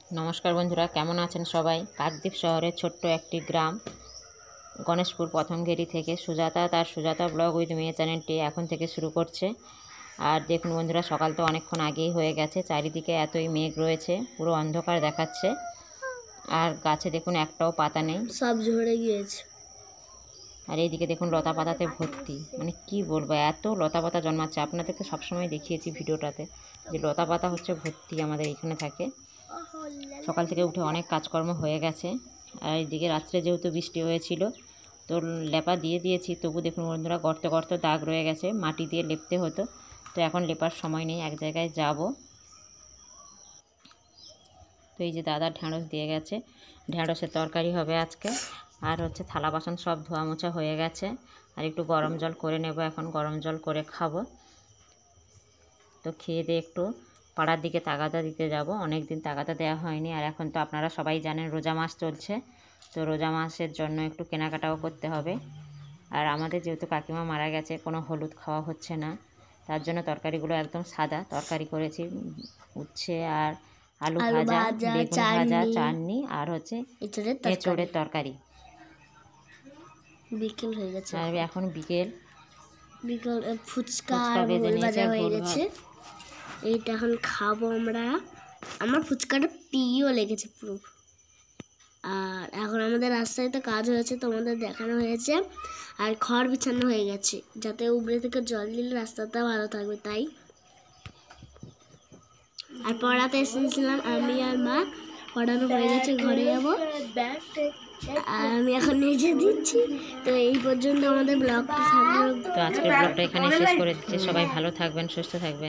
नमस्कार बंधुरा केमन आছেন सबाई। काकद्वीप शहरेर छोट्ट एकटी ग्राम गणेशपुर प्रथम घेरी थेके सुजाता तार सुजाता ब्लग उइथ मेये चैनलटी एखन थेके शुरू करछे। और देखुन बंधुरा सकाल तो अनेकक्षण आगेई हये गेछे, चारिदिके एतई मेघ रयेछे, पुरो अंधकार देखाच्छे और गाছে देखुन एकटाओ पाता नेই, सब झड़े गिয়েছে। और এইদিকে দেখুন লতা পাতাতে ভর্তি, মানে কি বলবো এত লতা পাতা জন্মাচ্ছে। আপনাদেরকে সবসময় দেখিয়েছি ভিডিওটাতে যে লতা পাতা হচ্ছে ভর্তি আমাদের এখানে থাকে। সকাল থেকে উঠে অনেক কাজকর্ম হয়ে গেছে। আর এইদিকে রাত্রে যেহেতু বৃষ্টি হয়েছিল তো লেপা দিয়ে দিয়েছি, তবু দেখুন বন্ধুরা গর্ত গর্ত দাগ রয়ে গেছে, মাটি দিয়ে লেপতে হতো। তো এখন লেপার সময় নেই, এক জায়গায় যাব। তো এই যে দাদা ঢ্যাঁড়স দিয়ে গেছে, ঢ্যাঁড়সের তরকারি হবে আজকে। আর হচ্ছে থালা বাসন সব ধোয়া মোছা হয়ে গেছে, আর একটু গরম জল করে নেব, এখন গরম জল করে খাবো। তো খেয়ে দিয়ে একটু পাড়ার দিকে তাগাদা দিতে যাব, অনেক দিন তাগাদা দেওয়া হয়নি। আর এখন তো আপনারা সবাই জানেন রোজা মাস চলছে, তো রোজা মাসের জন্য একটু কেনাকাটাও করতে হবে। আর আমাদের যেহেতু কাকিমা মারা গেছে, কোনো হলুদ খাওয়া হচ্ছে না, তার জন্য তরকারিগুলো একদম সাদা তরকারি করেছি, উচ্ছে আর আলু ভাজা, বেগুন ভাজা, চাটনি আর হচ্ছে এঁচোড়ের তরকারি। বিকেল হয়ে গেছে, আর এখন বিকেল ফুচকা বেজে নিয়েছে হয়ে গেছে। এইটা এখন খাবো আমরা। আমার ফুচকাটা প্রিয় লেগেছে পুরো। আর এখন আমাদের রাস্তায় তো কাজ হয়েছে, তোমাদের দেখানো হয়েছে। আর খড় বিছানো হয়ে গেছে, যাতে উপরে থেকে জল দিলে রাস্তাটা ভালো থাকবে তাই। আর পড়াতে এসেছিলাম আমি আর মা, পড়ানো হয়ে গেছে, ঘরে যাবো। আর আমি এখন নিজে দিচ্ছি। তো এই পর্যন্ত আমাদের ব্লগটা থাকবে। তো আজকের ব্লগটা এখানে শেষ করে দিচ্ছি। সবাই ভালো থাকবেন, সুস্থ থাকবেন।